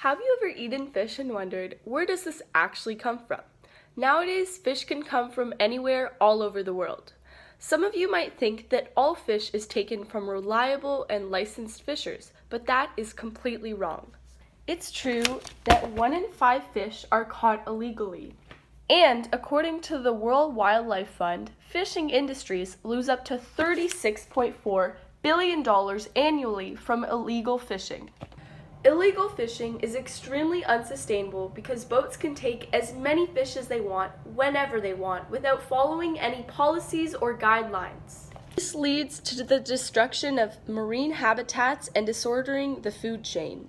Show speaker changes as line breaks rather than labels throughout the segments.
Have you ever eaten fish and wondered, where does this actually come from? Nowadays, fish can come from anywhere all over the world. Some of you might think that all fish is taken from reliable and licensed fishers, but that is completely wrong. It's true that 1 in 5 fish are caught illegally. And according to the World Wildlife Fund, fishing industries lose up to $36.4 billion annually from illegal fishing. Illegal fishing is extremely unsustainable because boats can take as many fish as they want, whenever they want, without following any policies or guidelines. This leads to the destruction of marine habitats and disordering the food chain.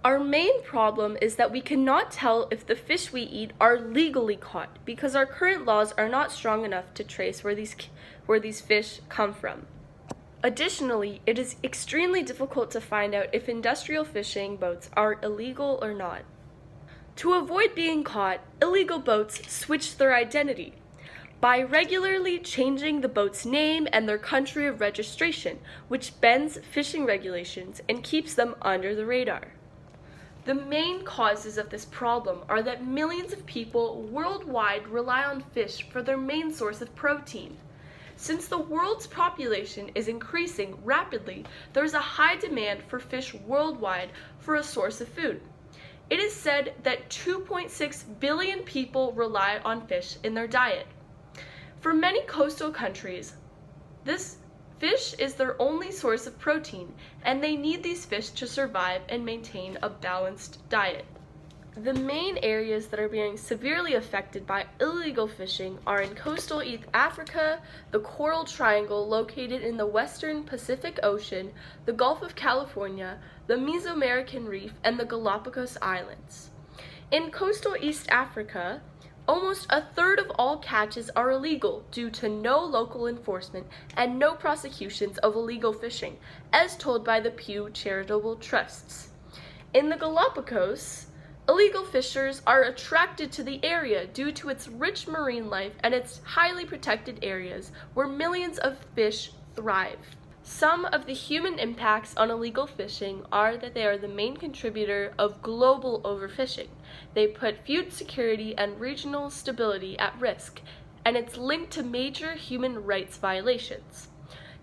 Our main problem is that we cannot tell if the fish we eat are legally caught because our current laws are not strong enough to trace where these fish come from. Additionally, it is extremely difficult to find out if industrial fishing boats are illegal or not. To avoid being caught, illegal boats switch their identity by regularly changing the boat's name and their country of registration, which bends fishing regulations and keeps them under the radar. The main causes of this problem are that millions of people worldwide rely on fish for their main source of protein. Since the world's population is increasing rapidly, there is a high demand for fish worldwide for a source of food. It is said that 2.6 billion people rely on fish in their diet. For many coastal countries, this fish is their only source of protein, and they need these fish to survive and maintain a balanced diet. The main areas that are being severely affected by illegal fishing are in coastal East Africa, the Coral Triangle located in the western Pacific Ocean, the Gulf of California, the Mesoamerican Reef, and the Galapagos Islands. In coastal East Africa, almost a third of all catches are illegal due to no local enforcement and no prosecutions of illegal fishing, as told by the Pew Charitable Trusts. In the Galapagos, illegal fishers are attracted to the area due to its rich marine life and its highly protected areas where millions of fish thrive. Some of the human impacts on illegal fishing are that they are the main contributor of global overfishing. They put food security and regional stability at risk, and it's linked to major human rights violations.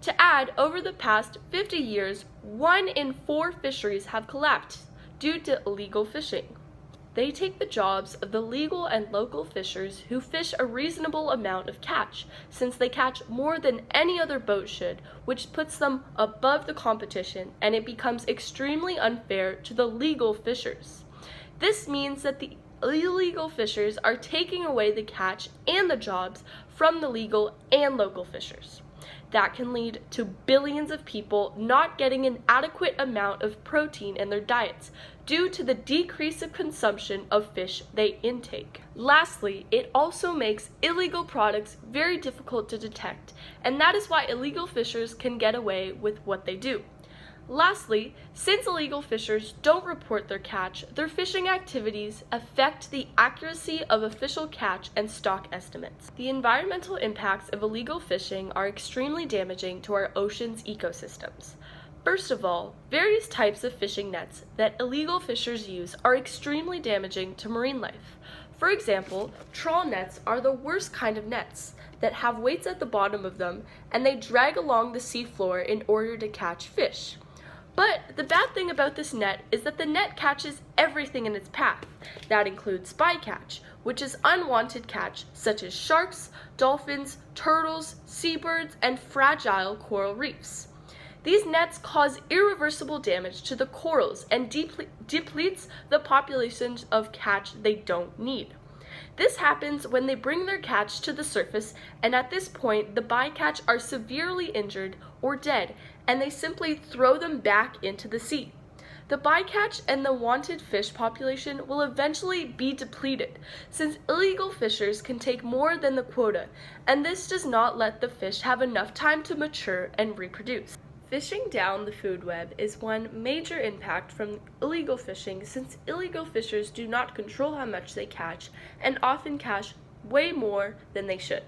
To add, over the past 50 years, 1 in 4 fisheries have collapsed due to illegal fishing. They take the jobs of the legal and local fishers who fish a reasonable amount of catch, since they catch more than any other boat should, which puts them above the competition, and it becomes extremely unfair to the legal fishers. This means that the illegal fishers are taking away the catch and the jobs from the legal and local fishers. That can lead to billions of people not getting an adequate amount of protein in their diets due to the decrease of consumption of fish they intake. Lastly, it also makes illegal products very difficult to detect, and that is why illegal fishers can get away with what they do. Lastly, since illegal fishers don't report their catch, their fishing activities affect the accuracy of official catch and stock estimates. The environmental impacts of illegal fishing are extremely damaging to our ocean's ecosystems. First of all, various types of fishing nets that illegal fishers use are extremely damaging to marine life. For example, trawl nets are the worst kind of nets that have weights at the bottom of them, and they drag along the seafloor in order to catch fish. But the bad thing about this net is that the net catches everything in its path. That includes bycatch, which is unwanted catch such as sharks, dolphins, turtles, seabirds, and fragile coral reefs. These nets cause irreversible damage to the corals and depletes the populations of catch they don't need. This happens when they bring their catch to the surface, and at this point the bycatch are severely injured or dead, and they simply throw them back into the sea. The bycatch and the wanted fish population will eventually be depleted, since illegal fishers can take more than the quota, and this does not let the fish have enough time to mature and reproduce. Fishing down the food web is one major impact from illegal fishing, since illegal fishers do not control how much they catch and often catch way more than they should.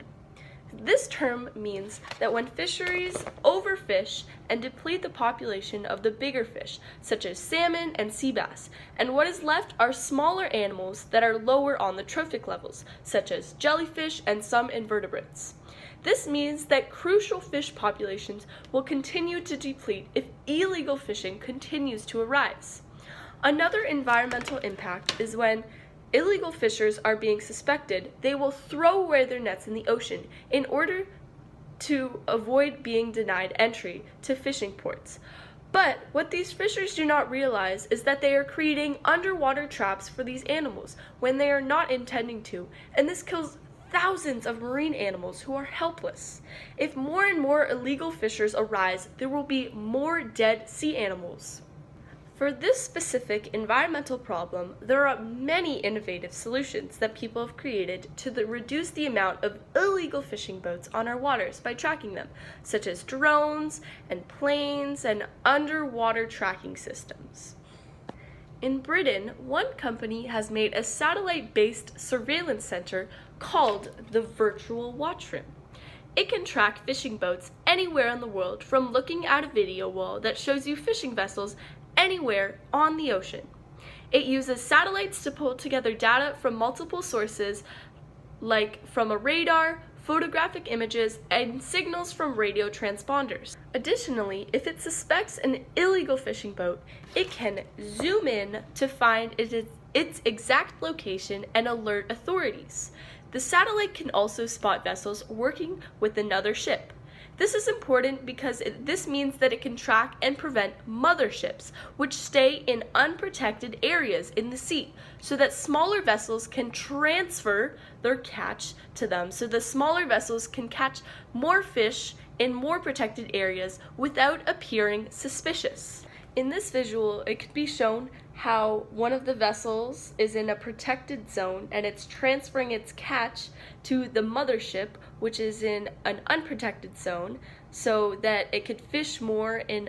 This term means that when fisheries overfish and deplete the population of the bigger fish, such as salmon and sea bass, and what is left are smaller animals that are lower on the trophic levels, such as jellyfish and some invertebrates. This means that crucial fish populations will continue to deplete if illegal fishing continues to arise. Another environmental impact is when illegal fishers are being suspected, they will throw away their nets in the ocean in order to avoid being denied entry to fishing ports. But what these fishers do not realize is that they are creating underwater traps for these animals when they are not intending to, and this kills thousands of marine animals who are helpless. If more and more illegal fishers arise, there will be more dead sea animals. For this specific environmental problem, there are many innovative solutions that people have created to reduce the amount of illegal fishing boats on our waters by tracking them, such as drones and planes and underwater tracking systems. In Britain, one company has made a satellite-based surveillance center called the Virtual Watchroom. It can track fishing boats anywhere in the world from looking at a video wall that shows you fishing vessels anywhere on the ocean. It uses satellites to pull together data from multiple sources, like from a radar, photographic images, and signals from radio transponders. Additionally, if it suspects an illegal fishing boat, it can zoom in to find its exact location and alert authorities. The satellite can also spot vessels working with another ship. This is important because this means that it can track and prevent motherships, which stay in unprotected areas in the sea, so that smaller vessels can transfer their catch to them, so the smaller vessels can catch more fish in more protected areas without appearing suspicious. In this visual, it could be shown how one of the vessels is in a protected zone and it's transferring its catch to the mothership, which is in an unprotected zone, so that it could fish more in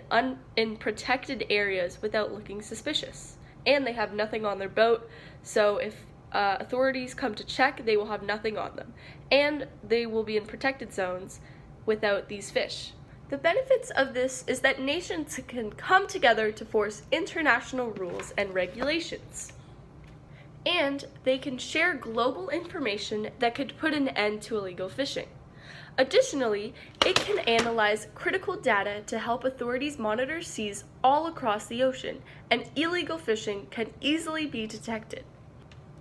protected areas without looking suspicious. And they have nothing on their boat, so if authorities come to check, they will have nothing on them. And they will be in protected zones without these fish. The benefits of this is that nations can come together to force international rules and regulations. And they can share global information that could put an end to illegal fishing. Additionally, it can analyze critical data to help authorities monitor seas all across the ocean, and illegal fishing can easily be detected.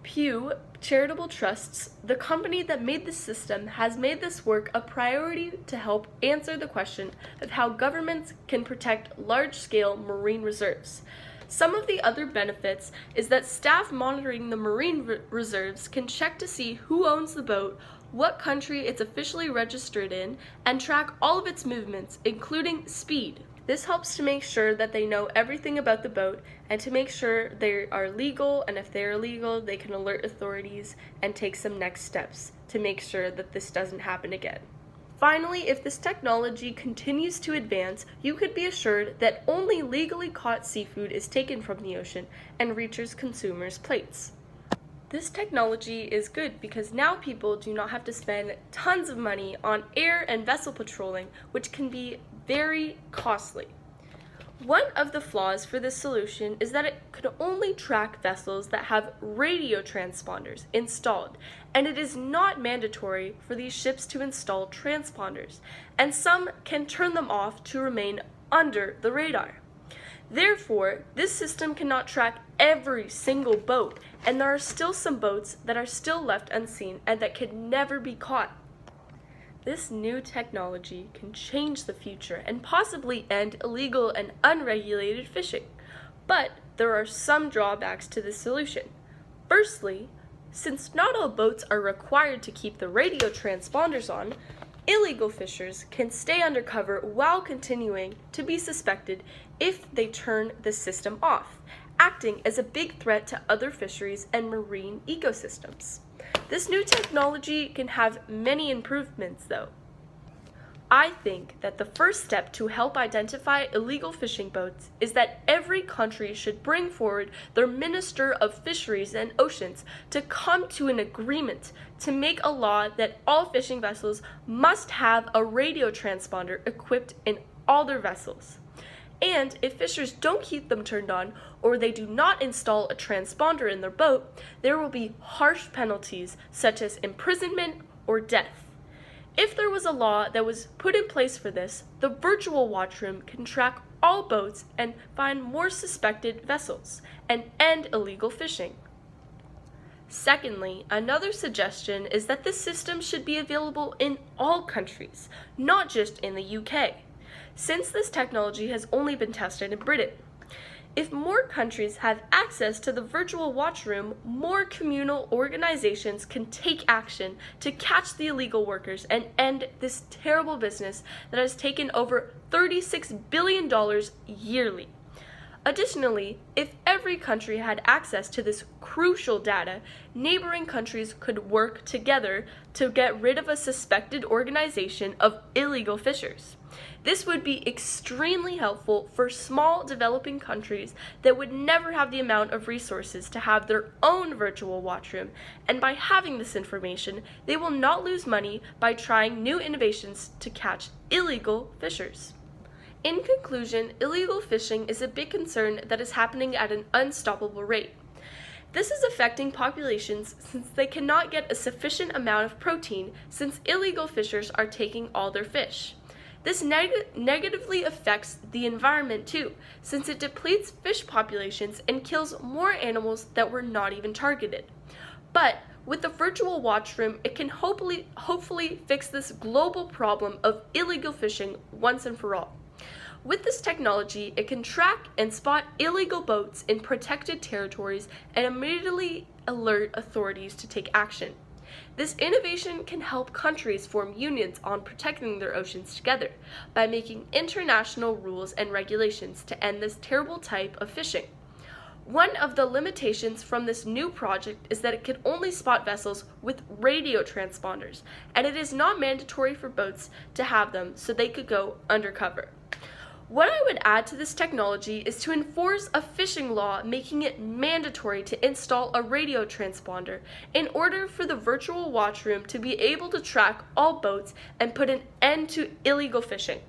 Pew Charitable Trusts, the company that made this system, has made this work a priority to help answer the question of how governments can protect large-scale marine reserves. Some of the other benefits is that staff monitoring the marine reserves can check to see who owns the boat, what country it's officially registered in, and track all of its movements, including speed. This helps to make sure that they know everything about the boat and to make sure they are legal, and if they are legal, they can alert authorities and take some next steps to make sure that this doesn't happen again. Finally, if this technology continues to advance, you could be assured that only legally caught seafood is taken from the ocean and reaches consumers' plates. This technology is good because now people do not have to spend tons of money on air and vessel patrolling, which can be very costly. One of the flaws for this solution is that it could only track vessels that have radio transponders installed, and it is not mandatory for these ships to install transponders, and some can turn them off to remain under the radar. Therefore, this system cannot track every single boat, and there are still some boats that are still left unseen and that could never be caught. This new technology can change the future and possibly end illegal and unregulated fishing, but there are some drawbacks to this solution. Firstly, since not all boats are required to keep the radio transponders on, illegal fishers can stay undercover while continuing to be suspected if they turn the system off, acting as a big threat to other fisheries and marine ecosystems. This new technology can have many improvements, though. I think that the first step to help identify illegal fishing boats is that every country should bring forward their Minister of Fisheries and Oceans to come to an agreement to make a law that all fishing vessels must have a radio transponder equipped in all their vessels. And if fishers don't keep them turned on or they do not install a transponder in their boat, there will be harsh penalties such as imprisonment or death. If there was a law that was put in place for this, the virtual watchroom can track all boats and find more suspected vessels and end illegal fishing. Secondly, another suggestion is that this system should be available in all countries, not just in the UK, since this technology has only been tested in Britain. If more countries have access to the virtual watchroom, more communal organizations can take action to catch the illegal workers and end this terrible business that has taken over $36 billion yearly. Additionally, if every country had access to this crucial data, neighboring countries could work together to get rid of a suspected organization of illegal fishers. This would be extremely helpful for small developing countries that would never have the amount of resources to have their own virtual watchroom, and by having this information, they will not lose money by trying new innovations to catch illegal fishers. In conclusion, illegal fishing is a big concern that is happening at an unstoppable rate. This is affecting populations since they cannot get a sufficient amount of protein since illegal fishers are taking all their fish. This negatively affects the environment too, since it depletes fish populations and kills more animals that were not even targeted. But with the virtual watchroom, it can hopefully fix this global problem of illegal fishing once and for all. With this technology, it can track and spot illegal boats in protected territories and immediately alert authorities to take action. This innovation can help countries form unions on protecting their oceans together by making international rules and regulations to end this terrible type of fishing. One of the limitations from this new project is that it can only spot vessels with radio transponders, and it is not mandatory for boats to have them, so they could go undercover. What I would add to this technology is to enforce a fishing law making it mandatory to install a radio transponder in order for the virtual watchroom to be able to track all boats and put an end to illegal fishing.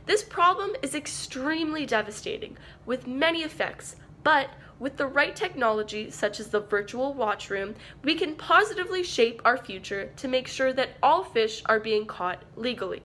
This problem is extremely devastating with many effects, but with the right technology such as the virtual watchroom, we can positively shape our future to make sure that all fish are being caught legally.